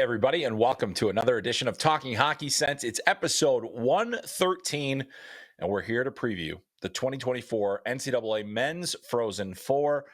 everybody, and welcome to another edition of Talking Hockey Sense. It's episode 113, and we're here to preview the 2024 NCAA Men's Frozen Four.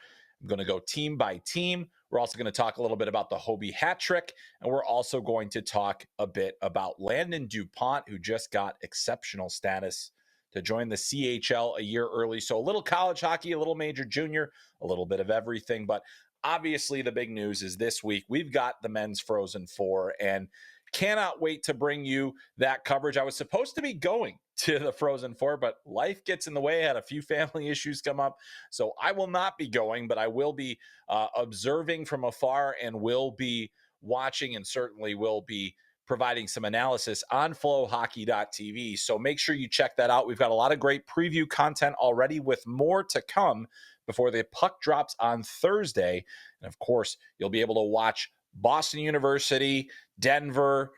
I'm going to go team by team. We're also going to talk a little bit about the Hobie hat trick, and we're also going to talk a bit about Landon DuPont, who just got exceptional status to join the CHL a year early. So a little college hockey, a little major junior, a little bit of everything, but obviously, the big news is this week we've got the Men's Frozen Four, and cannot wait to bring you that coverage. I was supposed to be going to the Frozen Four, but life gets in the way. I had a few family issues come up, so I will not be going, but I will be observing from afar and will be watching, and certainly will be providing some analysis on FloHockey.tv. So make sure you check that out. We've got a lot of great preview content already with more to come before the puck drops on Thursday. And of course, you'll be able to watch Boston University, Denver,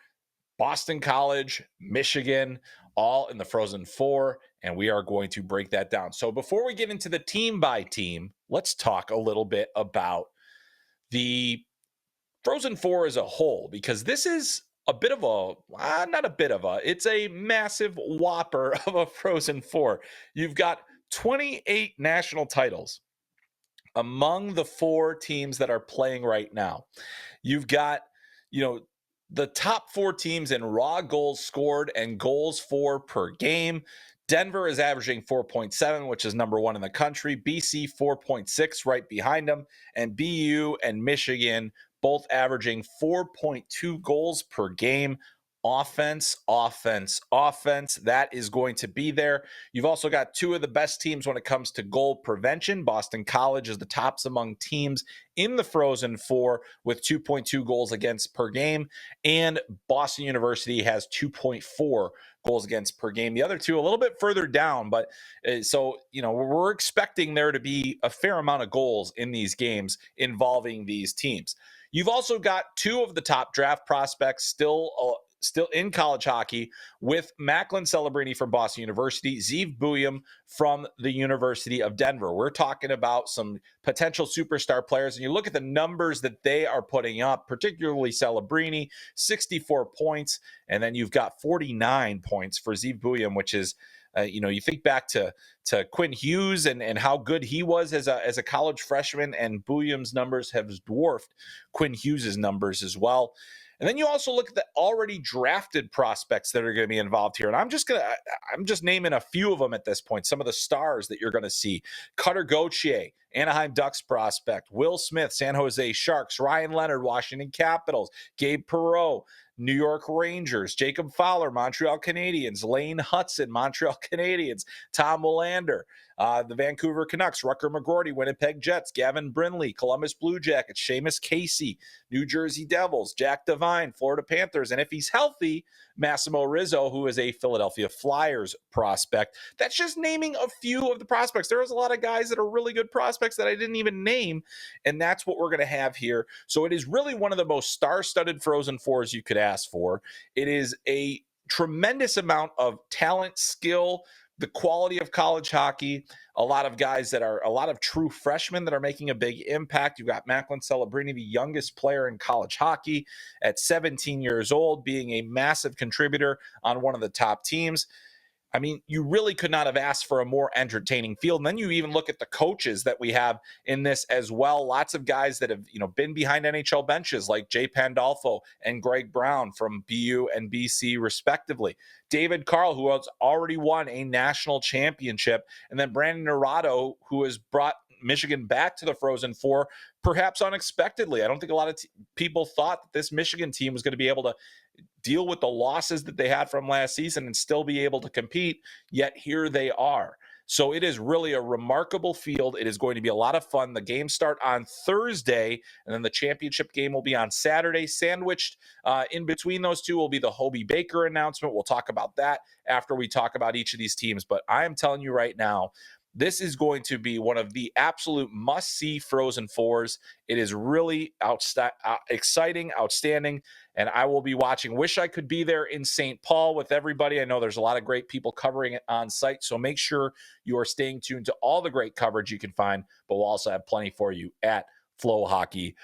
Boston College, Michigan, all in the Frozen Four, and we are going to break that down. So before we get into the team by team, let's talk a little bit about the Frozen Four as a whole, because this is a bit of it's a massive whopper of a Frozen Four. You've got 28 national titles among the four teams that are playing right now. You've got, the top four teams in raw goals scored and goals for per game. Denver is averaging 4.7, which is number one in the country. BC 4.6 right behind them. And BU and Michigan both averaging 4.2 goals per game. Offense. That is going to be there. You've also got two of the best teams when it comes to goal prevention. Boston College is the tops among teams in the Frozen Four with 2.2 goals against per game. And Boston University has 2.4 goals against per game. The other two a little bit further down, but we're expecting there to be a fair amount of goals in these games involving these teams. You've also got two of the top draft prospects still in college hockey, with Macklin Celebrini from Boston University, Zeev Buium from the University of Denver. We're talking about some potential superstar players, and you look at the numbers that they are putting up, particularly Celebrini, 64 points, and then you've got 49 points for Zeev Buium, which is you think back to Quinn Hughes and how good he was as a college freshman, and Buium's numbers have dwarfed Quinn Hughes's numbers as well. And then you also look at the already drafted prospects that are going to be involved here. And I'm just naming a few of them at this point. Some of the stars that you're going to see: Cutter Gauthier, Anaheim Ducks prospect; Will Smith, San Jose Sharks; Ryan Leonard, Washington Capitals; Gabe Perreault, New York Rangers; Jacob Fowler, Montreal Canadiens; Lane Hudson, Montreal Canadiens; Tom Willander, the Vancouver Canucks; Rutger McGroarty, Winnipeg Jets; Gavin Brindley, Columbus Blue Jackets; Seamus Casey, New Jersey Devils; Jack Devine, Florida Panthers, and if he's healthy, Massimo Rizzo, who is a Philadelphia Flyers prospect. That's just naming a few of the prospects. There's a lot of guys that are really good prospects that I didn't even name, and that's what we're going to have here. So it is really one of the most star-studded Frozen Fours you could ask for. It is a tremendous amount of talent, skill, the quality of college hockey, a lot of true freshmen that are making a big impact. You've got Macklin Celebrini, the youngest player in college hockey at 17 years old, being a massive contributor on one of the top teams. I mean, you really could not have asked for a more entertaining field. And then you even look at the coaches that we have in this as well. Lots of guys that have, been behind NHL benches, like Jay Pandolfo and Greg Brown from BU and BC respectively. David Carl, who has already won a national championship. And then Brandon Naurato, who has brought Michigan back to the Frozen Four, perhaps unexpectedly. I don't think a lot of people thought that this Michigan team was going to be able to deal with the losses that they had from last season and still be able to compete, yet here they are. So it is really a remarkable field. It is going to be a lot of fun. The games start on Thursday, and then the championship game will be on Saturday. Sandwiched in between those two will be the Hobey Baker announcement. We'll talk about that after we talk about each of these teams. But I am telling you right now, this is going to be one of the absolute must-see Frozen Fours. It is really exciting, outstanding, and I will be watching. Wish I could be there in St. Paul with everybody. I know there's a lot of great people covering it on site, so make sure you are staying tuned to all the great coverage you can find, but we'll also have plenty for you at FloHockey.tv.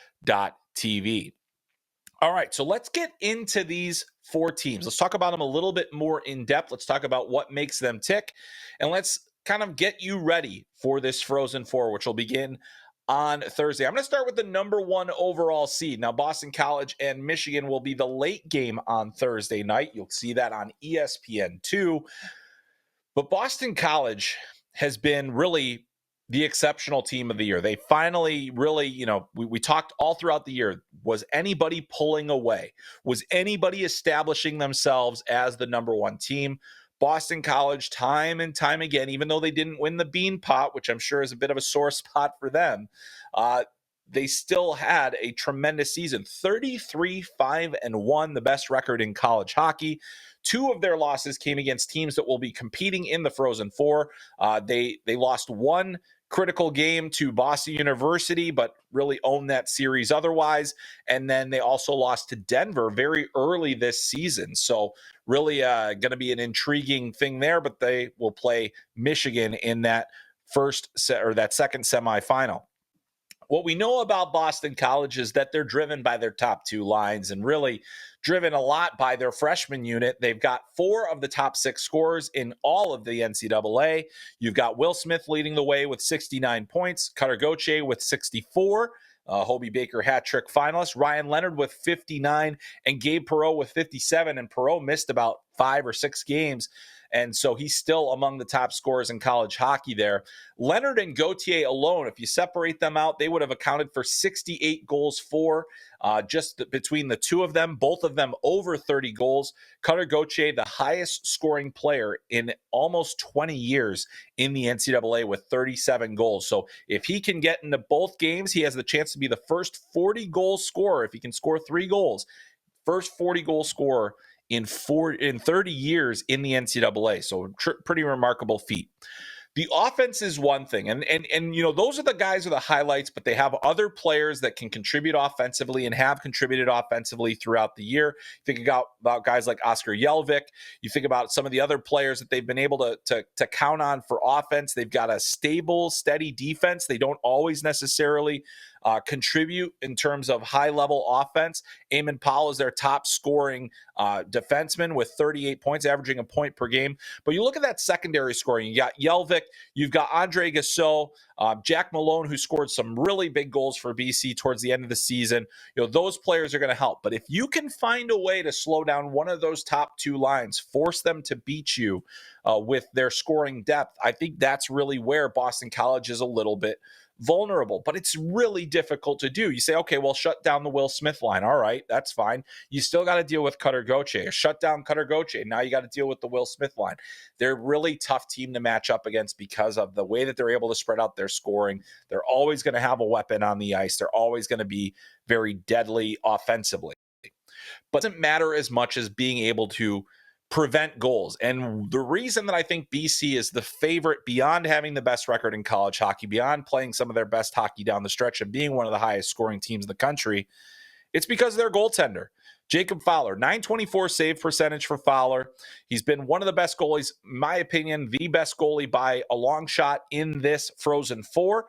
All right, so let's get into these 4 teams. Let's talk about them a little bit more in depth. Let's talk about what makes them tick, and let's kind of get you ready for this Frozen Four, which will begin on Thursday. I'm going to start with the number 1 overall seed. Now, Boston College and Michigan will be the late game on Thursday night. You'll see that on ESPN2. But Boston College has been really the exceptional team of the year. They finally really, we talked all throughout the year. Was anybody pulling away? Was anybody establishing themselves as the number 1 team? Boston College, time and time again, even though they didn't win the Bean Pot, which I'm sure is a bit of a sore spot for them, they still had a tremendous season. 33-5-1, the best record in college hockey. 2 of their losses came against teams that will be competing in the Frozen Four. They lost 1 critical game to Boston University, but really owned that series otherwise. And then they also lost to Denver very early this season. So really going to be an intriguing thing there, but they will play Michigan in that second semifinal. What we know about Boston College is that they're driven by their top 2 lines and really driven a lot by their freshman unit. They've got 4 of the top 6 scorers in all of the NCAA. You've got Will Smith leading the way with 69 points, Cutter Gauthier with 64, Hobey Baker hat trick finalist, Ryan Leonard with 59, and Gabe Perreault with 57. And Perreault missed about 5 or 6 games. And so he's still among the top scorers in college hockey there. Leonard and Gauthier alone, if you separate them out, they would have accounted for 68 goals for just between the 2 of them, both of them over 30 goals. Cutter Gauthier, the highest scoring player in almost 20 years in the NCAA with 37 goals. So if he can get into both games, he has the chance to be the first 40-goal scorer. If he can score 3 goals, first 40-goal scorer in 30 years in the NCAA. So pretty remarkable feat. The offense is one thing, and those are the guys are the highlights, but they have other players that can contribute offensively and have contributed offensively throughout the year. You think about guys like Oscar Jelvik. You think about some of the other players that they've been able to count on for offense. They've got a stable, steady defense. They don't always necessarily contribute in terms of high-level offense. Eamon Powell is their top scoring defenseman with 38 points, averaging a point per game. But you look at that secondary scoring. You got Jelvik, you've got Andre Gassot, Jack Malone, who scored some really big goals for BC towards the end of the season. Those players are going to help. But if you can find a way to slow down one of those top 2 lines, force them to beat you with their scoring depth, I think that's really where Boston College is a little bit vulnerable, but it's really difficult to do. You say, okay, well, shut down the Will Smith line. All right, that's fine. You still got to deal with Cutter Gauthier. Shut down Cutter Gauthier. Now you got to deal with the Will Smith line. They're a really tough team to match up against because of the way that they're able to spread out their scoring. They're always going to have a weapon on the ice. They're always going to be very deadly offensively. But it doesn't matter as much as being able to prevent goals. And the reason that I think BC is the favorite beyond having the best record in college hockey, beyond playing some of their best hockey down the stretch and being one of the highest scoring teams in the country, it's because of their goaltender, Jacob Fowler. 924 save percentage for Fowler. He's been one of the best goalies, in my opinion, the best goalie by a long shot in this Frozen Four.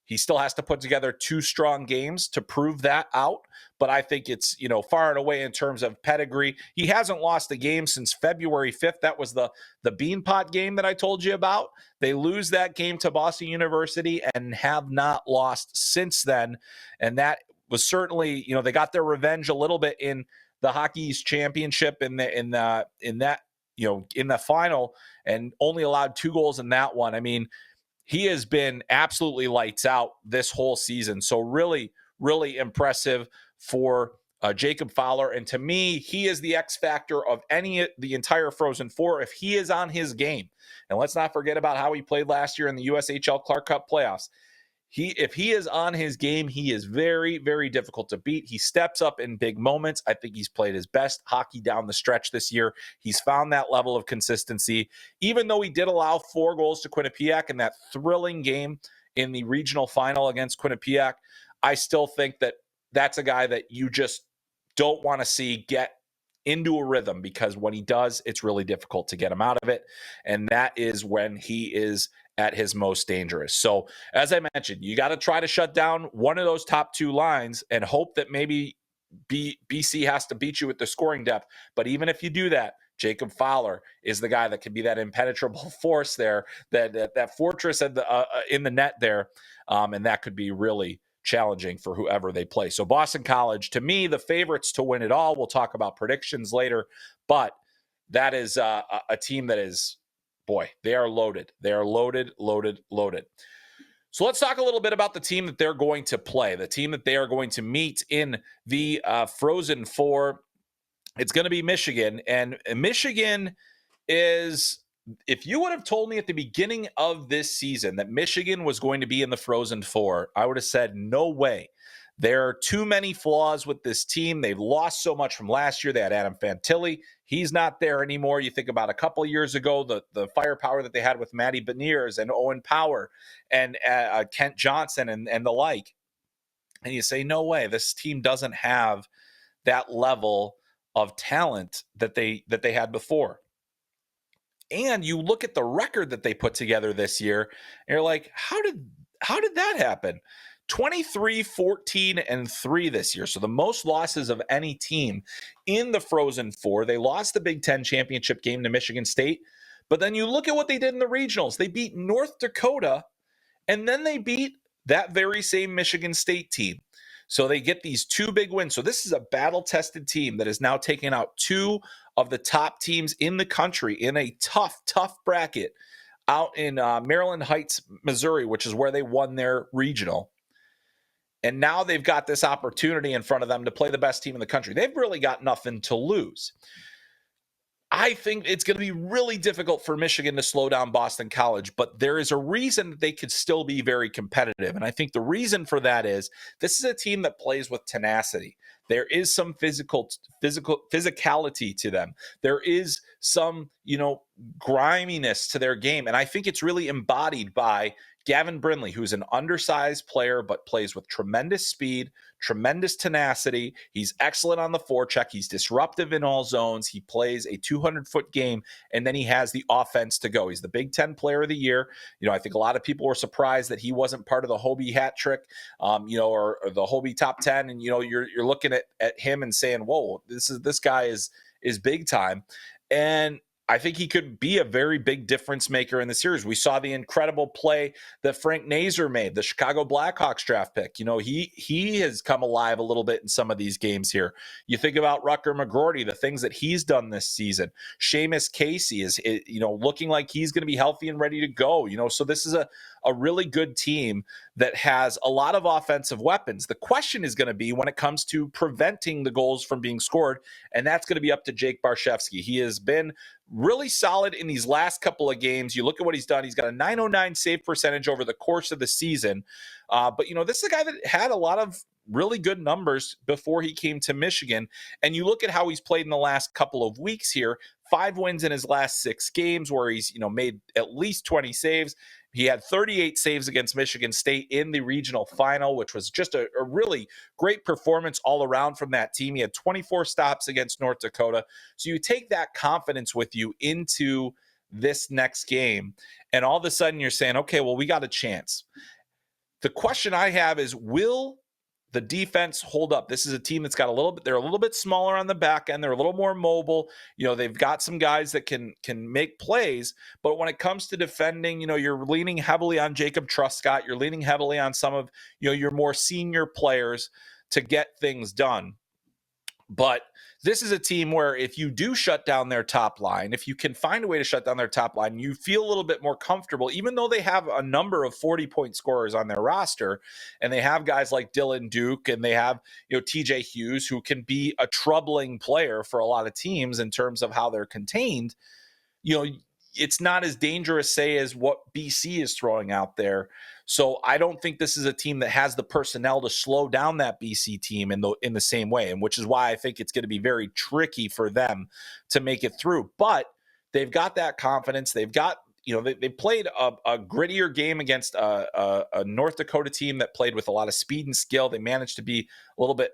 He still has to put together 2 strong games to prove that out, but I think it's, far and away in terms of pedigree. He hasn't lost a game since February 5th. That was the Bean Pot game that I told you about. They lose that game to Boston University and have not lost since then. And that was certainly, they got their revenge a little bit in the Hockey East Championship in the final, and only allowed 2 goals in that one. I mean, he has been absolutely lights out this whole season. So really, really impressive for Jacob Fowler. And to me, he is the X factor of the entire Frozen Four if he is on his game. And let's not forget about how he played last year in the USHL Clark Cup playoffs. If he is on his game, he is very, very difficult to beat. He steps up in big moments. I think he's played his best hockey down the stretch this year. He's found that level of consistency, even though he did allow 4 goals to Quinnipiac in that thrilling game in the regional final against Quinnipiac. I still think that that's a guy that you just don't want to see get into a rhythm, because when he does, it's really difficult to get him out of it. And that is when he is at his most dangerous. So as I mentioned, you got to try to shut down one of those top 2 lines and hope that maybe BC has to beat you with the scoring depth. But even if you do that, Jacob Fowler is the guy that can be that impenetrable force there, that fortress in the net there, and that could be really challenging for whoever they play. So Boston College, to me, the favorites to win it all. We'll talk about predictions later, but that is a team that is, boy, they are loaded. They are loaded. So let's talk a little bit about the team that they're going to play, the team that they are going to meet in the Frozen Four. It's going to be Michigan, and Michigan is, if you would have told me at the beginning of this season that Michigan was going to be in the Frozen Four, I would have said, no way. There are too many flaws with this team. They've lost so much from last year. They had Adam Fantilli. He's not there anymore. You think about a couple of years ago, the firepower that they had with Matty Beniers and Owen Power and Kent Johnson and the like. And you say, no way, this team doesn't have that level of talent that they had before. And you look at the record that they put together this year, and you're like, how did that happen? 23-14-3 this year. So the most losses of any team in the Frozen Four. They lost the Big Ten championship game to Michigan State. But then you look at what they did in the regionals. They beat North Dakota, and then they beat that very same Michigan State team. So they get these two big wins. So this is a battle-tested team that has now taken out two of the top teams in the country in a tough bracket out in Maryland Heights, Missouri, which is where they won their regional. And now they've got this opportunity in front of them to play the best team in the country. They've really got nothing to lose. I think it's going to be really difficult for Michigan to slow down Boston College, but there is a reason that they could still be very competitive. And I think the reason for that is this is a team that plays with tenacity. There is some physicality to them. There is some, griminess to their game. And I think it's really embodied by Gavin Brindley, who's an undersized player, but plays with tremendous speed, tremendous tenacity. He's excellent on the forecheck. He's disruptive in all zones. He plays a 200-foot game, and then he has the offense to go. He's the Big Ten Player of the Year. I think a lot of people were surprised that he wasn't part of the Hobie hat trick, or the Hobie top 10. And, you're looking at him and saying, whoa, this guy is big time. And I think he could be a very big difference maker in the series. We saw the incredible play that Frank Nazer made, the Chicago Blackhawks draft pick. He has come alive a little bit in some of these games here. You think about Rutger McGroarty, the things that he's done this season. Seamus Casey is, looking like he's going to be healthy and ready to go. So this is a really good team that has a lot of offensive weapons. The question is going to be when it comes to preventing the goals from being scored, and that's going to be up to Jake Barshevsky. He has been really solid in these last couple of games. You look at what he's done. He's got a .909 save percentage over the course of the season. But, this is a guy that had a lot of really good numbers before he came to Michigan. And you look at how he's played in the last couple of weeks here, 5 wins in his last 6 games where he's, made at least 20 saves. He had 38 saves against Michigan State in the regional final, which was just a really great performance all around from that team. He had 24 stops against North Dakota. So you take that confidence with you into this next game, and all of a sudden you're saying, okay, well, we got a chance. The question I have is, will the defense hold up? This is a team that's got they're a little bit smaller on the back end. They're a little more mobile. They've got some guys that can make plays, but when it comes to defending, you're leaning heavily on Jacob Truscott. You're leaning heavily on some of, your more senior players to get things done. But this is a team where if you do shut down their top line, if you can find a way to shut down their top line, you feel a little bit more comfortable, even though they have a number of 40-point scorers on their roster, and they have guys like Dylan Duke, and they have, TJ Hughes, who can be a troubling player for a lot of teams in terms of how they're contained. It's not as dangerous, say, as what BC is throwing out there. So I don't think this is a team that has the personnel to slow down that BC team in the same way, and which is why I think it's going to be very tricky for them to make it through. But they've got that confidence. They've got, they played a grittier game against a North Dakota team that played with a lot of speed and skill. They managed to be a little bit,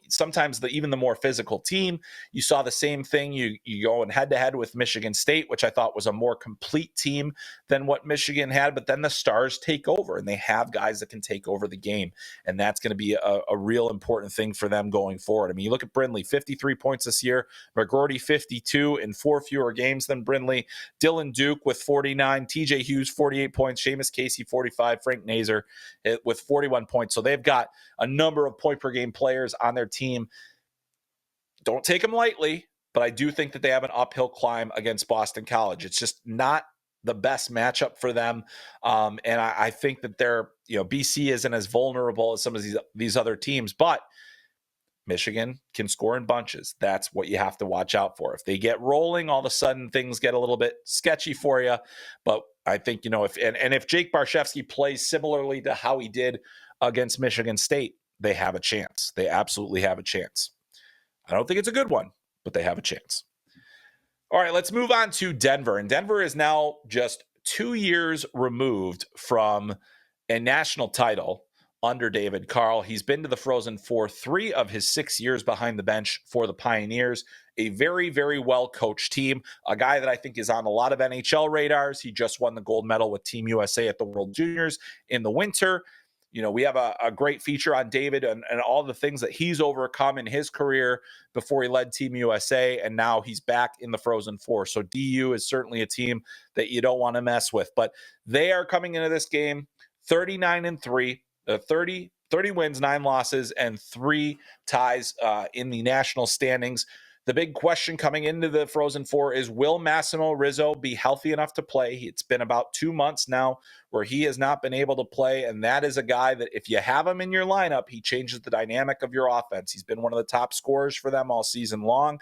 sometimes even the more physical team. You saw the same thing. You go in head-to-head with Michigan State, which I thought was a more complete team than what Michigan had, but then the Stars take over, and they have guys that can take over the game, and that's going to be a real important thing for them going forward. I mean, you look at Brindley, 53 points this year, McGroarty 52 in 4 fewer games than Brindley, Dylan Duke with 49, TJ Hughes 48 points, Seamus Casey 45, Frank Nazer with 41 points. So they've got a number of point per game players on their team. Don't take them lightly, but I do think that they have an uphill climb against Boston College. It's just not the best matchup for them. And I think that BC isn't as vulnerable as some of these other teams, but Michigan can score in bunches. That's what you have to watch out for. If they get rolling, all of a sudden things get a little bit sketchy for you. But I think, if Jake Barshevsky plays similarly to how he did against Michigan State, they have a chance. They absolutely have a chance. I don't think it's a good one, but they have a chance. All right, let's move on to Denver. And Denver is now just 2 years removed from a national title under David Carl. He's been to the Frozen Four 3 of his 6 years behind the bench for the Pioneers. A very, very well-coached team. A guy that I think is on a lot of NHL radars. He just won the gold medal with Team USA at the World Juniors in the winter. We have a great feature on David and all the things that he's overcome in his career before he led Team USA, and now he's back in the Frozen Four. So DU is certainly a team that you don't want to mess with. But they are coming into this game 39-3, 30 wins, 9 losses, and 3 ties in the national standings. The big question coming into the Frozen Four is, will Massimo Rizzo be healthy enough to play? It's been about 2 months now where he has not been able to play, and that is a guy that if you have him in your lineup, he changes the dynamic of your offense. He's been one of the top scorers for them all season long,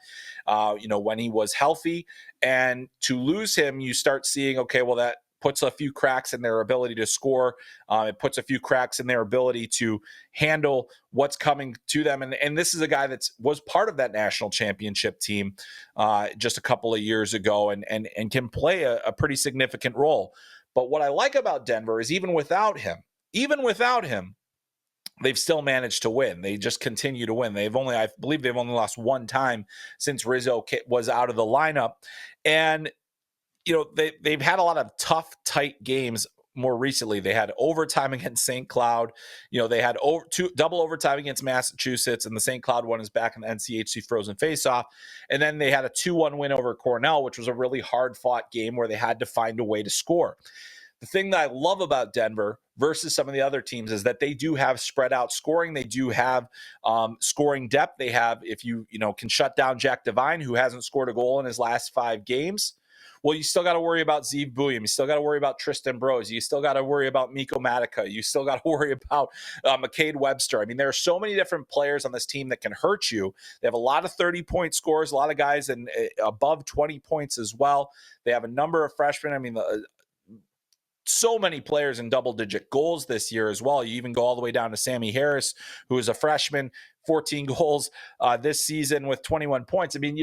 when he was healthy. And to lose him, you start seeing, okay, well, that puts a few cracks in their ability to score. It puts a few cracks in their ability to handle what's coming to them. And this is a guy that was part of that national championship team just a couple of years ago and can play a pretty significant role. But what I like about Denver is even without him, they've still managed to win. They just continue to win. I believe they've only lost 1 time since Rizzo was out of the lineup. And they've had a lot of tough, tight games more recently. They had overtime against St. Cloud. They had double overtime against Massachusetts, and the St. Cloud one is back in the NCHC Frozen Faceoff. And then they had a 2-1 win over Cornell, which was a really hard-fought game where they had to find a way to score. The thing that I love about Denver versus some of the other teams is that they do have spread out scoring. They do have scoring depth. They have, if you can shut down Jack Devine, who hasn't scored a goal in his last 5 games, well, you still got to worry about Zeev Buium. You still got to worry about Tristan Brose. You still got to worry about Mikko Matica. You still got to worry about McCade Webster. I mean, there are so many different players on this team that can hurt you. They have a lot of 30-point scores, a lot of guys above 20 points as well. They have a number of freshmen. I mean, so many players in double-digit goals this year as well. You even go all the way down to Sammy Harris, who is a freshman, 14 goals this season with 21 points. I mean,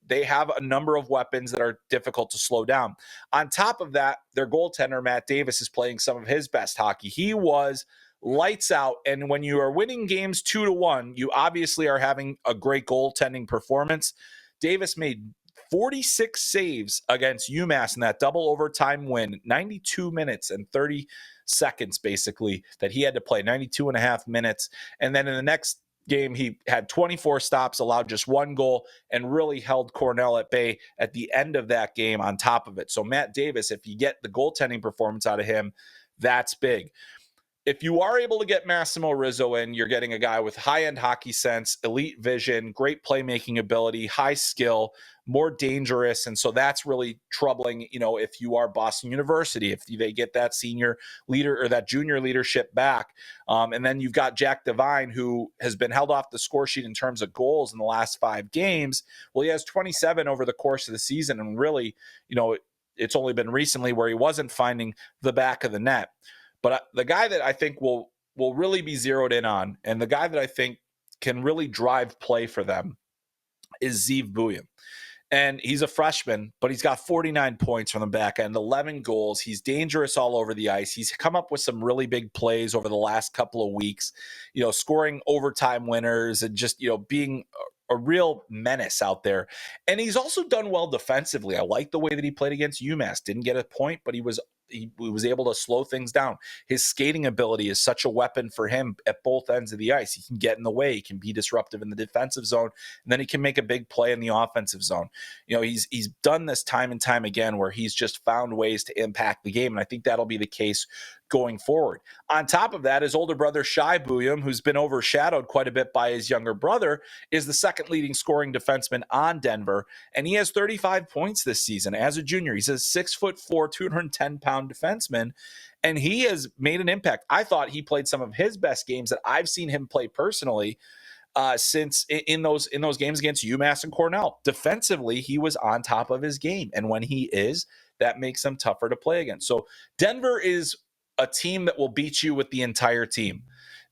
they have a number of weapons that are difficult to slow down. On top of that, their goaltender, Matt Davis, is playing some of his best hockey. He was lights out, and when you are winning games 2-1, you obviously are having a great goaltending performance. Davis made 46 saves against UMass in that double overtime win, 92 minutes and 30 seconds basically that he had to play, 92 and a half minutes. And then in the next game, he had 24 stops, allowed just 1 goal, and really held Cornell at bay at the end of that game on top of it. So Matt Davis, if you get the goaltending performance out of him, that's big. If you are able to get Massimo Rizzo in, you're getting a guy with high-end hockey sense, elite vision, great playmaking ability, high skill, more dangerous. And so that's really troubling, if you are Boston University, if they get that senior leader or that junior leadership back. And then you've got Jack Devine, who has been held off the score sheet in terms of goals in the last 5 games. Well, he has 27 over the course of the season. And really, it's only been recently where he wasn't finding the back of the net. But the guy that I think will really be zeroed in on, and the guy that I think can really drive play for them, is Zeev Buium. And he's a freshman, but he's got 49 points from the back end, 11 goals. He's dangerous all over the ice. He's come up with some really big plays over the last couple of weeks, scoring overtime winners and just, being a real menace out there. And he's also done well defensively. I like the way that he played against UMass. Didn't get a point, but he was able to slow things down. His skating ability is such a weapon for him at both ends of the ice. He can get in the way. He can be disruptive in the defensive zone, and then he can make a big play in the offensive zone. He's done this time and time again where he's just found ways to impact the game, and I think that'll be the case going forward. On top of that, his older brother, Shai Buium, who's been overshadowed quite a bit by his younger brother, is the second leading scoring defenseman on Denver, and he has 35 points this season as a junior. He's a 6'4", 210-pound defenseman, and he has made an impact. I thought he played some of his best games that I've seen him play personally since in those games against UMass and Cornell. Defensively, he was on top of his game, and when he is, that makes him tougher to play against. So Denver is a team that will beat you with the entire team.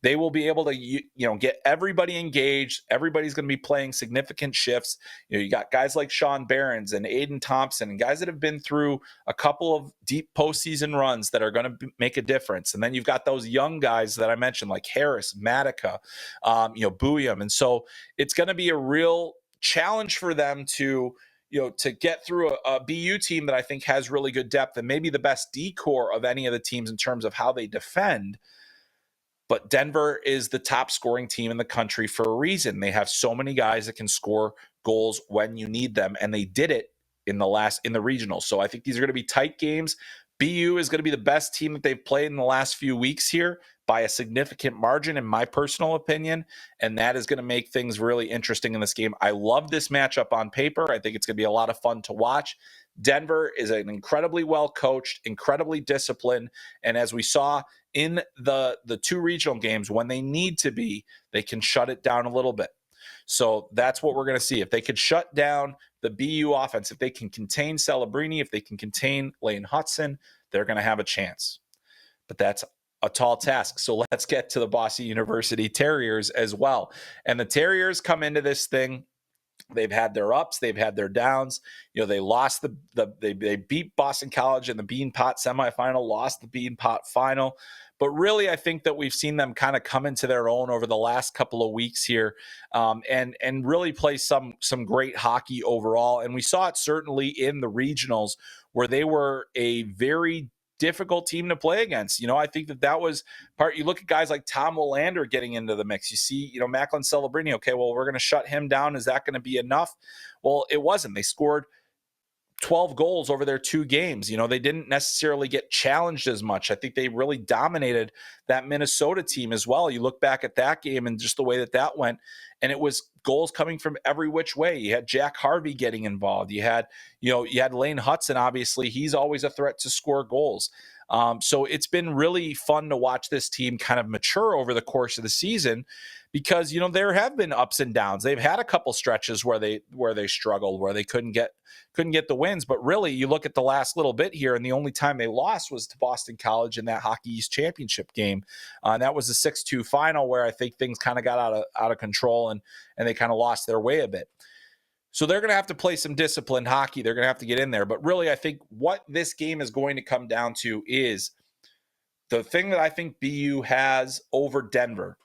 They will be able to, get everybody engaged. Everybody's going to be playing significant shifts. You got guys like Sean Behrens and Aiden Thompson and guys that have been through a couple of deep postseason runs that are going to make a difference. And then you've got those young guys that I mentioned, like Harris, Matica, Buium. And so it's going to be a real challenge for them to get through a BU team that I think has really good depth and maybe the best D-core of any of the teams in terms of how they defend. But Denver is the top scoring team in the country for a reason. They have so many guys that can score goals when you need them, and they did it in the regionals. So I think these are going to be tight games. BU is going to be the best team that they've played in the last few weeks here by a significant margin, in my personal opinion, and that is going to make things really interesting in this game. I love this matchup on paper. I think it's going to be a lot of fun to watch. Denver is an incredibly well-coached, incredibly disciplined, and as we saw in the two regional games, when they need to be, they can shut it down a little bit. So that's what we're going to see. If they could shut down the BU offense, if they can contain Celebrini, if they can contain Lane Hudson, they're going to have a chance. But that's a tall task. So let's get to the Boston University Terriers as well. And the Terriers come into this thing. They've had their ups, they've had their downs. They lost they beat Boston College in the Bean Pot semifinal, lost the Bean Pot final. But really, I think that we've seen them kind of come into their own over the last couple of weeks here, and really play some great hockey overall. And we saw it certainly in the regionals where they were a very difficult team to play against. I think that was part. You look at guys like Tom Willander getting into the mix. You see, Macklin Celebrini. Okay, well, we're going to shut him down. Is that going to be enough? Well, it wasn't. They scored 12 goals over their two games. They didn't necessarily get challenged as much. I think they really dominated that Minnesota team as well. You look back at that game and just the way that went, and it was goals coming from every which way. You had Jack Harvey getting involved. You had Lane Hudson. Obviously, he's always a threat to score goals. So it's been really fun to watch this team kind of mature over the course of the season, because there have been ups and downs. They've had a couple stretches where they struggled, where they couldn't get the wins. But really, you look at the last little bit here, and the only time they lost was to Boston College in that Hockey East championship game. And that was a 6-2 final where I think things kind of got out of control, and they kind of lost their way a bit. So they're going to have to play some disciplined hockey. They're going to have to get in there. But really, I think what this game is going to come down to is the thing that I think BU has over Denver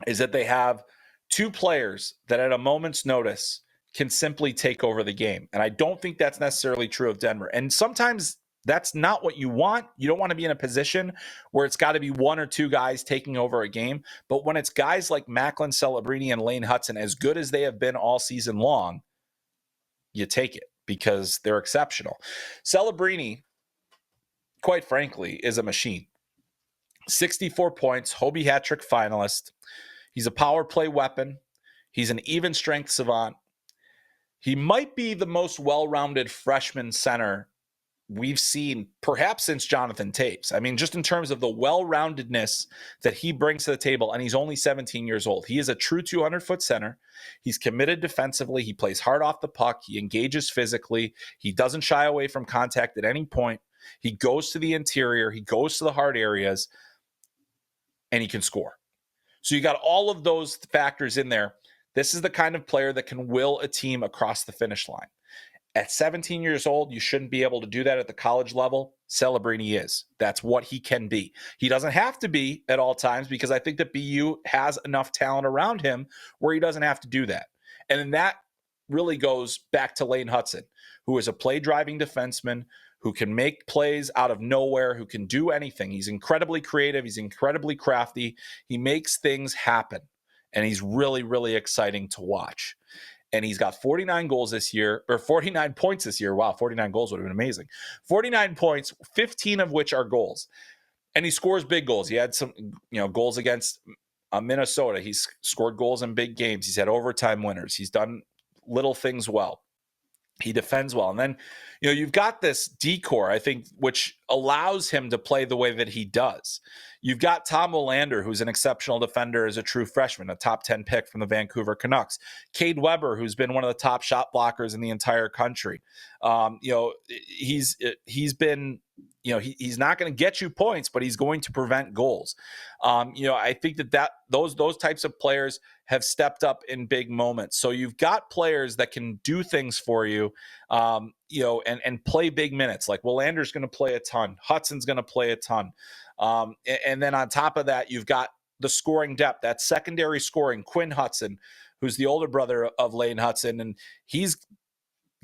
is that they have two players that at a moment's notice can simply take over the game. And I don't think that's necessarily true of Denver. And sometimes that's not what you want. You don't want to be in a position where it's got to be one or two guys taking over a game. But when it's guys like Macklin Celebrini and Lane Hudson, as good as they have been all season long, you take it because they're exceptional. Celebrini, quite frankly, is a machine. 64 points, Hobie hat trick finalist. He's a power play weapon. He's an even strength savant. He might be the most well-rounded freshman center we've seen perhaps since Jonathan Taves. I mean, just in terms of the well-roundedness that he brings to the table, and he's only 17 years old. He is a true 200-foot center. He's committed defensively. He plays hard off the puck. He engages physically. He doesn't shy away from contact at any point. He goes to the interior. He goes to the hard areas, and he can score. So you got all of those factors in there. This is the kind of player that can will a team across the finish line. At 17 years old, you shouldn't be able to do that at the college level. Celebrini is. That's what he can be. He doesn't have to be at all times because I think that BU has enough talent around him where he doesn't have to do that. And then that really goes back to Lane Hudson, who is a play-driving defenseman who can make plays out of nowhere, who can do anything. He's incredibly creative. He's incredibly crafty. He makes things happen, and he's really, really exciting to watch. And he's got 49 goals this year, or 49 points this year. Wow, 49 goals would have been amazing. 49 points, 15 of which are goals. And he scores big goals. He had some, goals against Minnesota. He's scored goals in big games. He's had overtime winners. He's done little things well. He defends well. And then, you've got this decor, I think, which allows him to play the way that he does. You've got Tom Willander, who's an exceptional defender as a true freshman, a top 10 pick from the Vancouver Canucks. Cade Weber, who's been one of the top shot blockers in the entire country. He's been, he's not going to get you points, but he's going to prevent goals. I think that those types of players have stepped up in big moments. So you've got players that can do things for you, and play big minutes. Like Willander's going to play a ton. Hudson's going to play a ton. And then on top of that, you've got the scoring depth, that secondary scoring. Quinn Hudson, who's the older brother of Lane Hudson, and he's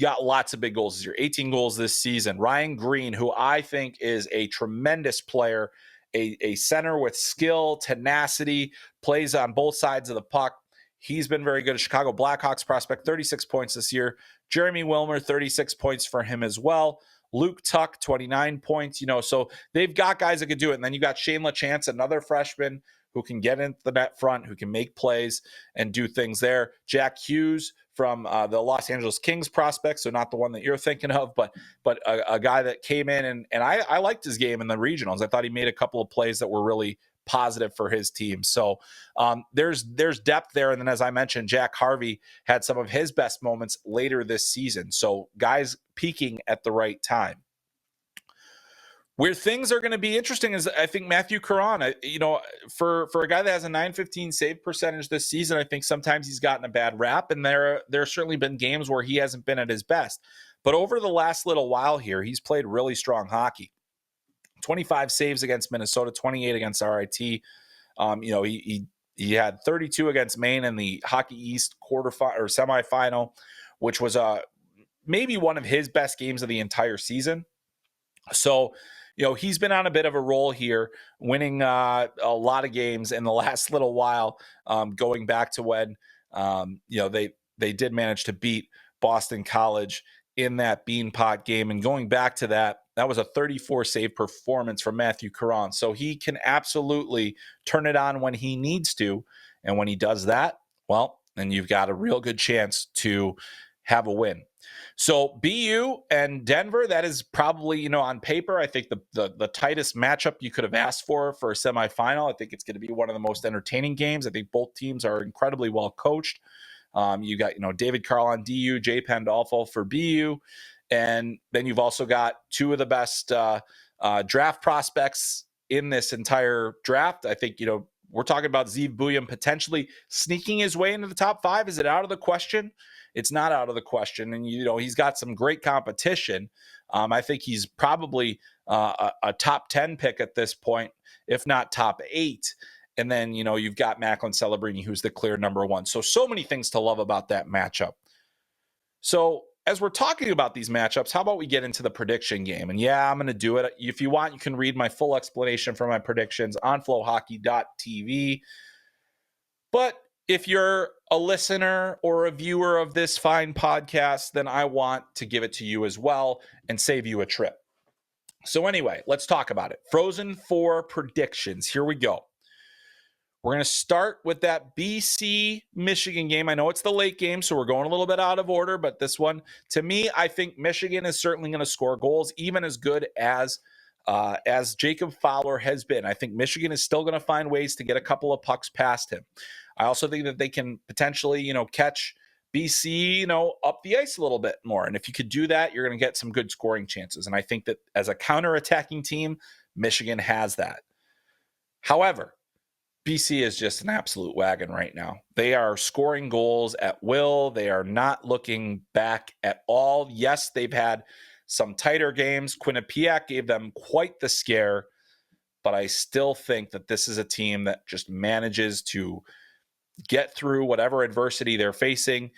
got lots of big goals this year, 18 goals this season. Ryan Green, who I think is a tremendous player, a center with skill, tenacity, plays on both sides of the puck. He's been very good. Chicago Blackhawks prospect, 36 points this year. Jeremy Wilmer, 36 points for him as well. Luke Tuck, 29 points. So they've got guys that can do it. And then you got Shane LaChance, another freshman who can get into the net front, who can make plays and do things there. Jack Hughes from the Los Angeles Kings prospect, so not the one that you're thinking of, but a guy that came in, and I liked his game in the regionals. I thought he made a couple of plays that were really positive for his team. So there's depth there. And then, as I mentioned, Jack Harvey had some of his best moments later this season. So guys peaking at the right time. Where things are going to be interesting is, I think, Matthew Caron. For a guy that has a .915 save percentage this season, I think sometimes he's gotten a bad rap, and there certainly been games where he hasn't been at his best. But over the last little while here, he's played really strong hockey. 25 saves against Minnesota, 28 against RIT. He had 32 against Maine in the Hockey East quarterfinal or semifinal, which was maybe one of his best games of the entire season. So, he's been on a bit of a roll here, winning a lot of games in the last little while, going back to when, they did manage to beat Boston College in that Beanpot game. And going back to that was a 34 save performance from Matthew Caron. So he can absolutely turn it on when he needs to. And when he does that, well, then you've got a real good chance to have a win. So BU and Denver, that is probably, on paper, I think the tightest matchup you could have asked for a semifinal. I think it's going to be one of the most entertaining games. I think both teams are incredibly well coached. You got, David Carl on DU, Jay Pandolfo for BU. And then you've also got two of the best draft prospects in this entire draft. I think, we're talking about Zeev Buium potentially sneaking his way into the top 5. Is it out of the question? It's not out of the question. And, he's got some great competition. I think he's probably a top 10 pick at this point, if not top 8. And then, you've got Macklin Celebrini, who's the clear number 1. So many things to love about that matchup. So as we're talking about these matchups, how about we get into the prediction game? And yeah, I'm going to do it. If you want, you can read my full explanation for my predictions on FloHockey.tv. But if you're a listener or a viewer of this fine podcast, then I want to give it to you as well and save you a trip. So anyway, let's talk about it. Frozen Four predictions. Here we go. We're going to start with that BC-Michigan game. I know it's the late game, so we're going a little bit out of order, but this one, to me, I think Michigan is certainly going to score goals, even as good as Jacob Fowler has been. I think Michigan is still going to find ways to get a couple of pucks past him. I also think that they can potentially, catch BC, up the ice a little bit more. And if you could do that, you're going to get some good scoring chances. And I think that as a counterattacking team, Michigan has that. However, BC is just an absolute wagon right now. They are scoring goals at will. They are not looking back at all. Yes, they've had some tighter games. Quinnipiac gave them quite the scare, but I still think that this is a team that just manages to get through whatever adversity they're facing.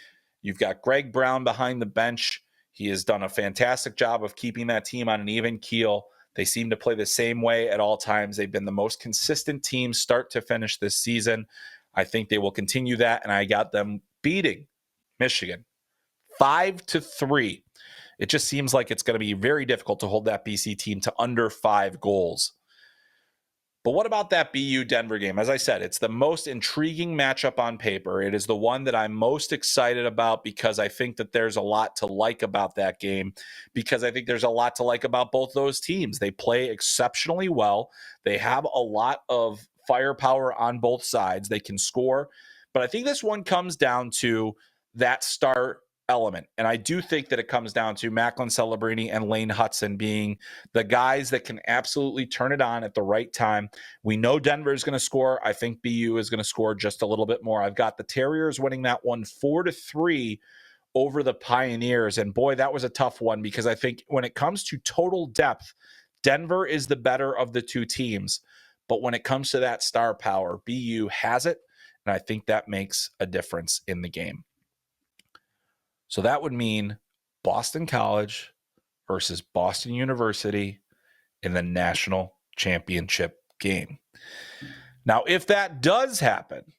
You've got Greg Brown behind the bench. He has done a fantastic job of keeping that team on an even keel. They seem to play the same way at all times. They've been the most consistent team start to finish this season. I think they will continue that, and I got them beating Michigan 5-3. It just seems like it's going to be very difficult to hold that BC team to under 5 goals. But what about that BU Denver game? As I said, it's the most intriguing matchup on paper. It is the one that I'm most excited about because I think that there's a lot to like about that game, because I think there's a lot to like about both those teams. They play exceptionally well. They have a lot of firepower on both sides. They can score. But I think this one comes down to that star element. And I do think that it comes down to Macklin Celebrini and Lane Hudson being the guys that can absolutely turn it on at the right time. We know Denver is going to score. I think BU is going to score just a little bit more. I've got the Terriers winning that one 4-3 over the Pioneers. And boy, that was a tough one because I think when it comes to total depth, Denver is the better of the two teams. But when it comes to that star power, BU has it. And I think that makes a difference in the game. So that would mean Boston College versus Boston University in the national championship game. Now, if that does happen,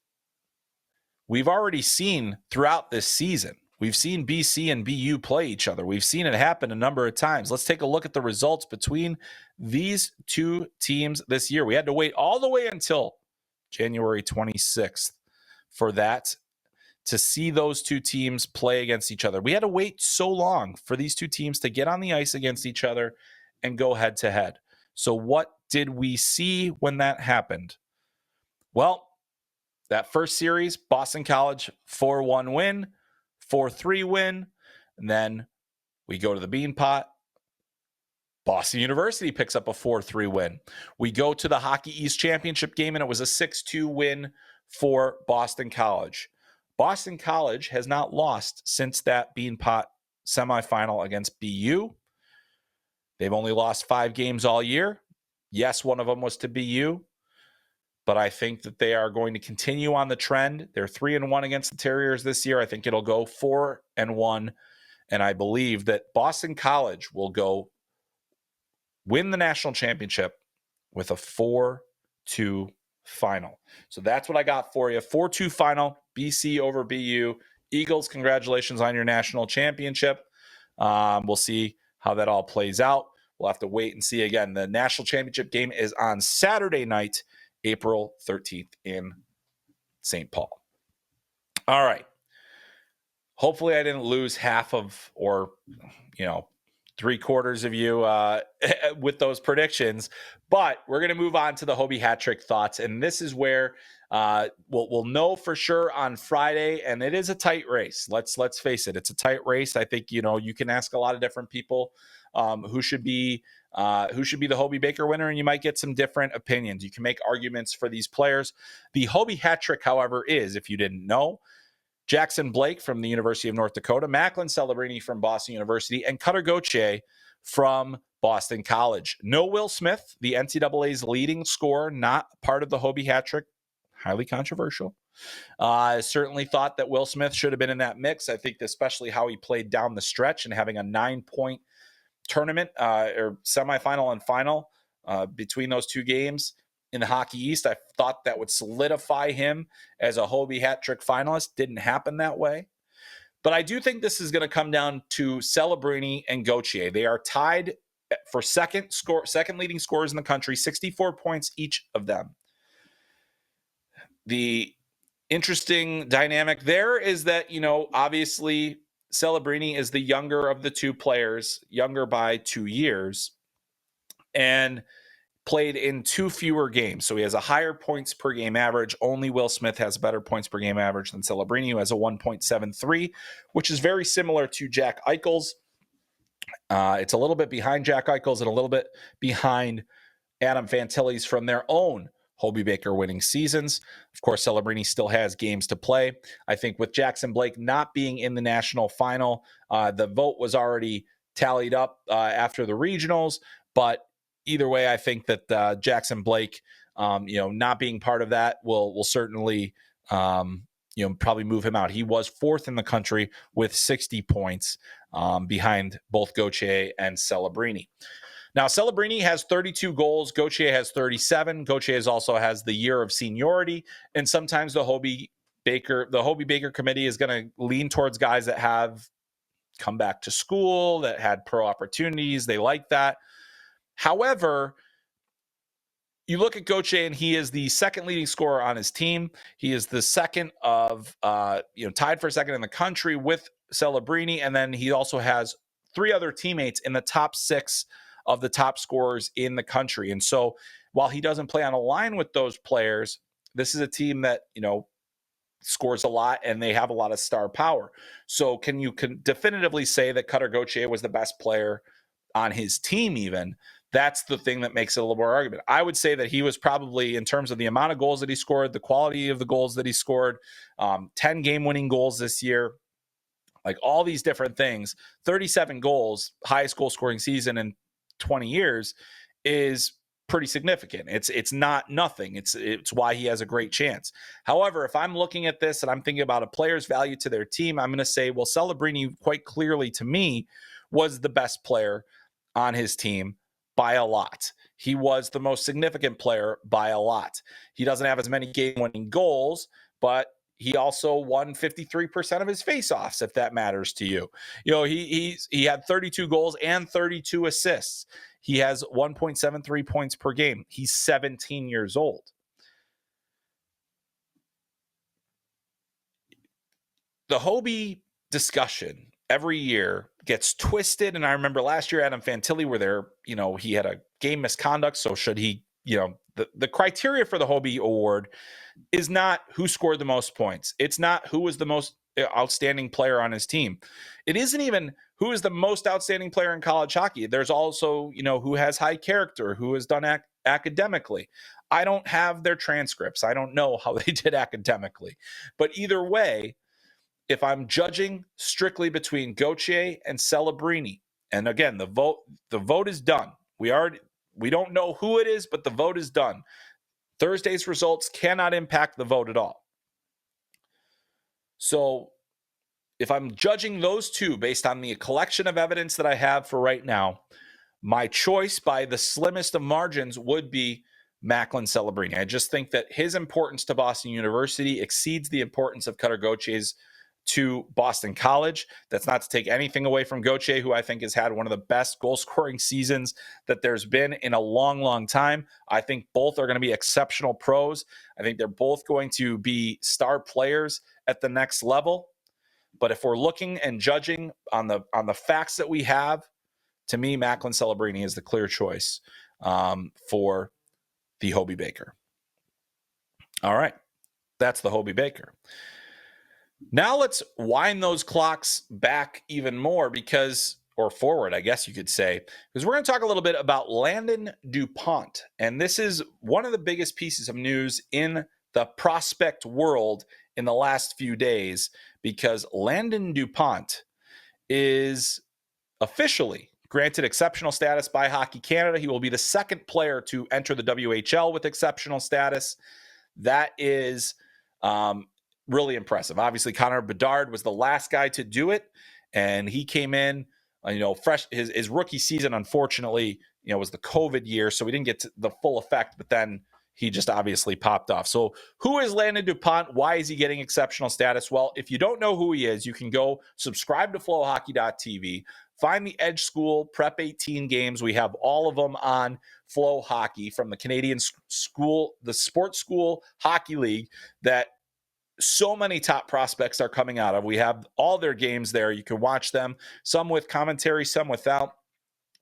we've already seen throughout this season, we've seen BC and BU play each other. We've seen it happen a number of times. Let's take a look at the results between these two teams this year. We had to wait all the way until January 26th for that to see those two teams play against each other. We had to wait so long for these two teams to get on the ice against each other and go head to head. So what did we see when that happened? Well, that first series, Boston College 4-1 win, 4-3 win, and then we go to the Bean Pot. Boston University picks up a 4-3 win. We go to the Hockey East Championship game, and it was a 6-2 win for Boston College. Boston College has not lost since that Bean Pot semifinal against BU. They've only lost 5 games all year. Yes, one of them was to BU, but I think that they are going to continue on the trend. They're 3-1 against the Terriers this year. I think it'll go 4-1, and I believe that Boston College will go win the national championship with a 4-2 final. So that's what I got for you. 4-2 final, BC over BU. Eagles, congratulations on your national championship. We'll see how that all plays out. We'll have to wait and see. Again, the national championship game is on Saturday night, April 13th in St. Paul. All right. Hopefully I didn't lose half of, or, 3/4 of you with those predictions, but we're going to move on to the Hobie hat trick thoughts. And this is where we'll know for sure on Friday. And it is a tight race. Let's face it. It's a tight race. I think, you can ask a lot of different people who should be the Hobey Baker winner, and you might get some different opinions. You can make arguments for these players. The Hobie hat trick, however, is, if you didn't know, Jackson Blake from the University of North Dakota, Macklin Celebrini from Boston University, and Cutter Gauthier from Boston College. No Will Smith, the NCAA's leading scorer, not part of the Hobie hat trick. Highly controversial. I certainly thought that Will Smith should have been in that mix. I think especially how he played down the stretch and having a 9-point tournament or semifinal and final between those two games in the Hockey East. I thought that would solidify him as a Hobie hat trick finalist. Didn't happen that way. But I do think this is going to come down to Celebrini and Gauthier. They are tied for second leading scorers in the country, 64 points each of them. The interesting dynamic there is that, obviously Celebrini is the younger of the two players, younger by 2 years, and played in 2 fewer games. So he has a higher points per game average. Only Will Smith has a better points per game average than Celebrini, who has a 1.73, which is very similar to Jack Eichel's. It's a little bit behind Jack Eichel's and a little bit behind Adam Fantilli's from their own Hobey Baker winning seasons. Of course, Celebrini still has games to play. I think with Jackson Blake not being in the national final, the vote was already tallied up after the regionals. But either way, I think that Jackson Blake, not being part of that will certainly, probably move him out. He was fourth in the country with 60 points behind both Gauthier and Celebrini. Now, Celebrini has 32 goals. Gauthier has 37. Gauthier also has the year of seniority. And sometimes the Hobey Baker committee is going to lean towards guys that have come back to school, that had pro opportunities. They like that. However, you look at Gauthier, and he is the second leading scorer on his team. He is the second of, tied for second in the country with Celebrini. And then he also has 3 other teammates in the top 6 of the top scorers in the country. And so while he doesn't play on a line with those players, this is a team that, scores a lot and they have a lot of star power. So can you definitively say that Cutter Gauthier was the best player on his team even? That's the thing that makes it a little more argument. I would say that he was probably, in terms of the amount of goals that he scored, the quality of the goals that he scored, 10 game-winning goals this year, like all these different things, 37 goals, highest goal-scoring season in 20 years is pretty significant. It's not nothing. It's why he has a great chance. However, if I'm looking at this and I'm thinking about a player's value to their team, I'm going to say, well, Celebrini quite clearly to me was the best player on his team by a lot. He was the most significant player by a lot. He doesn't have as many game-winning goals, but he also won 53% of his faceoffs, if that matters to you. He had 32 goals and 32 assists. He has 1.73 points per game. He's 17 years old. The Hobey discussion every year gets twisted. And I remember last year, Adam Fantilli, where he had a game misconduct. So should he, the criteria for the Hobey Award is not who scored the most points. It's not who was the most outstanding player on his team. It isn't even who is the most outstanding player in college hockey. There's also, who has high character, who has done academically. I don't have their transcripts. I don't know how they did academically. But either way, if I'm judging strictly between Gauthier and Celebrini, and again, the vote is done. We don't know who it is, but the vote is done. Thursday's results cannot impact the vote at all. So if I'm judging those two based on the collection of evidence that I have for right now, my choice by the slimmest of margins would be Macklin Celebrini. I just think that his importance to Boston University exceeds the importance of Cutter Gauthier's to Boston College. That's not to take anything away from Gauthier, who I think has had one of the best goal-scoring seasons that there's been in a long, long time. I think both are going to be exceptional pros. I think they're both going to be star players at the next level. But if we're looking and judging on the facts that we have, to me, Macklin Celebrini is the clear choice for the Hobey Baker. All right, that's the Hobey Baker. Now let's wind those clocks back even more or forward, I guess you could say, because we're going to talk a little bit about Landon DuPont. And this is one of the biggest pieces of news in the prospect world in the last few days, because Landon DuPont is officially granted exceptional status by Hockey Canada. He will be the second player to enter the WHL with exceptional status. That is really impressive. Obviously, Connor Bedard was the last guy to do it, and he came in, fresh. His rookie season, unfortunately, was the COVID year, so we didn't get to the full effect, but then he just obviously popped off. So who is Landon DuPont? Why is he getting exceptional status? Well, if you don't know who he is, you can go subscribe to FloHockey.tv, find the Edge School Prep 18 games. We have all of them on FloHockey from the Canadian school, the Sports School Hockey League that so many top prospects are coming out of. We have all their games there. You can watch them, some with commentary, some without.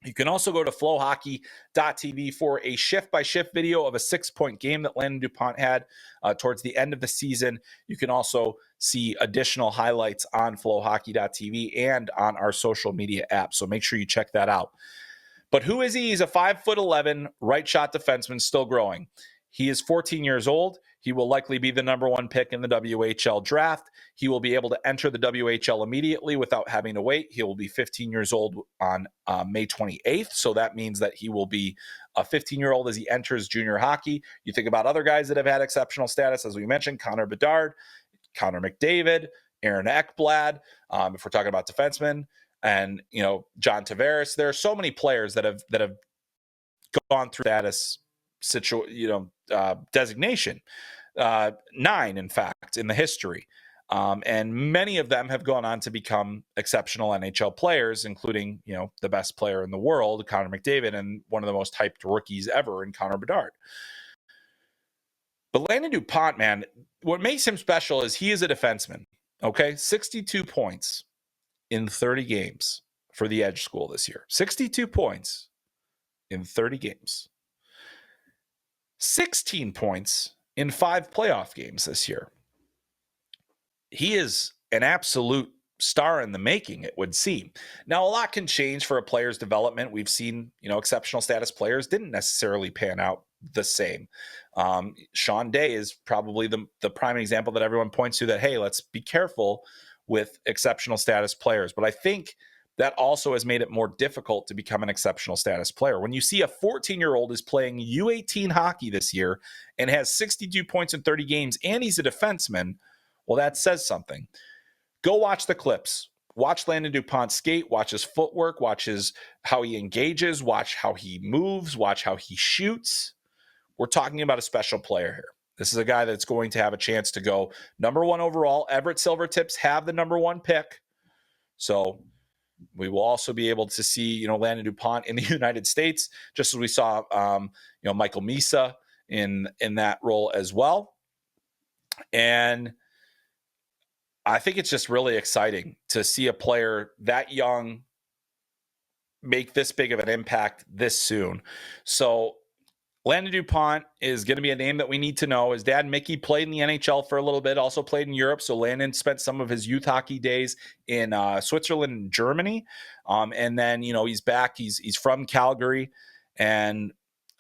You can also go to FloHockey.tv for a shift-by-shift video of a 6-point game that Landon DuPont had towards the end of the season. You can also see additional highlights on FloHockey.tv and on our social media apps, so make sure you check that out. But who is he? He's a 5'11" right shot defenseman, still growing. He is 14 years old. He will likely be the number one pick in the WHL draft. He will be able to enter the WHL immediately without having to wait. He will be 15 years old on May 28th. So that means that he will be a 15-year-old as he enters junior hockey. You think about other guys that have had exceptional status, as we mentioned, Connor Bedard, Connor McDavid, Aaron Ekblad, if we're talking about defensemen, and John Tavares. There are so many players that have gone through status designation. 9, in fact, in the history. And many of them have gone on to become exceptional NHL players, including, the best player in the world, Connor McDavid, and one of the most hyped rookies ever in Connor Bedard. But Landon DuPont, man, what makes him special is he is a defenseman, okay? 62 points in 30 games for the Edge School this year. 62 points in 30 games. 16 points in 5 playoff games this year. He is an absolute star in the making, it would seem. Now, a lot can change for a player's development. We've seen, exceptional status players didn't necessarily pan out the same. Sean Day is probably the prime example that everyone points to that, hey, let's be careful with exceptional status players. But I think that also has made it more difficult to become an exceptional status player. When you see a 14-year-old is playing U18 hockey this year and has 62 points in 30 games, and he's a defenseman, well, that says something. Go watch the clips. Watch Landon DuPont skate. Watch his footwork. Watch how he engages. Watch how he moves. Watch how he shoots. We're talking about a special player here. This is a guy that's going to have a chance to go number 1 overall. Everett Silvertips have the number 1 pick. So we will also be able to see, Landon DuPont in the United States, just as we saw, Michael Misa in that role as well. And I think it's just really exciting to see a player that young make this big of an impact this soon. So Landon DuPont is going to be a name that we need to know. His dad, Mickey, played in the NHL for a little bit, also played in Europe. So Landon spent some of his youth hockey days in Switzerland and Germany. And then, he's back. He's from Calgary. And,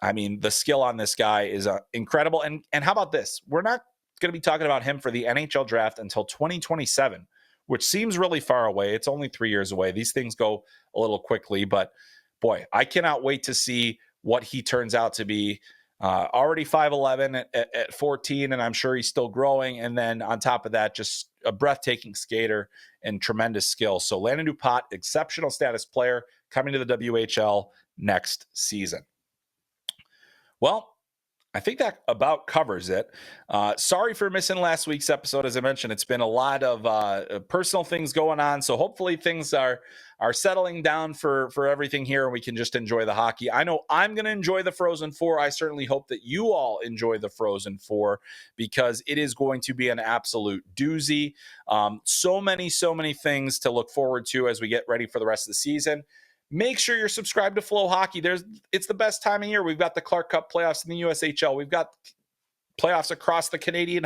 I mean, the skill on this guy is incredible. And how about this? We're not going to be talking about him for the NHL draft until 2027, which seems really far away. It's only 3 years away. These things go a little quickly. But, boy, I cannot wait to see what he turns out to be. Already 5'11" at 14, and I'm sure he's still growing. And then on top of that, just a breathtaking skater and tremendous skill. So Landon DuPont, exceptional status player, coming to the WHL next season. Well, I think that about covers it. Sorry for missing last week's episode. As I mentioned, it's been a lot of personal things going on. So hopefully things are settling down for everything here, and we can just enjoy the hockey. I know I'm going to enjoy the Frozen Four. I certainly hope that you all enjoy the Frozen Four, because it is going to be an absolute doozy. So many things to look forward to as we get ready for the rest of the season. Make sure you're subscribed to FloHockey. It's the best time of year. We've got the Clark Cup playoffs in the USHL. We've got playoffs across the Canadian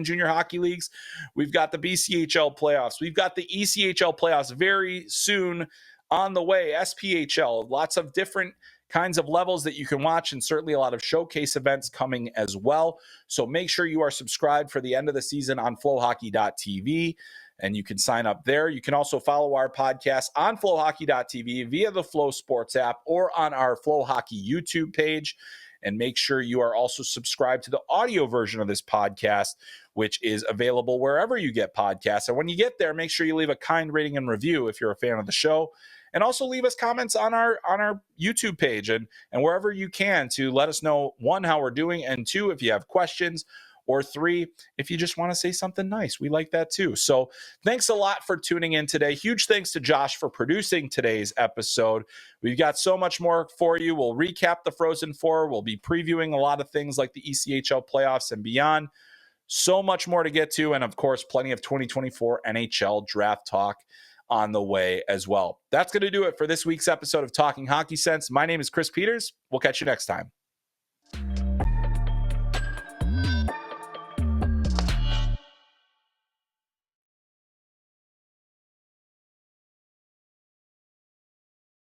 junior hockey leagues. We've got the BCHL playoffs. We've got the ECHL playoffs very soon on the way. SPHL, lots of different kinds of levels that you can watch, and certainly a lot of showcase events coming as well. So make sure you are subscribed for the end of the season on FloHockey.tv. And you can sign up there. You can also follow our podcast on FloHockey.tv via the Flow Sports app or on our FloHockey YouTube page. And make sure you are also subscribed to the audio version of this podcast, which is available wherever you get podcasts. And when you get there, make sure you leave a kind rating and review if you're a fan of the show. And also leave us comments on our YouTube page and wherever you can to let us know, 1, how we're doing, and 2, if you have questions, or 3, if you just want to say something nice. We like that too. So thanks a lot for tuning in today. Huge thanks to Josh for producing today's episode. We've got so much more for you. We'll recap the Frozen Four. We'll be previewing a lot of things like the ECHL playoffs and beyond. So much more to get to. And of course, plenty of 2024 NHL draft talk on the way as well. That's going to do it for this week's episode of Talking Hockey Sense. My name is Chris Peters. We'll catch you next time.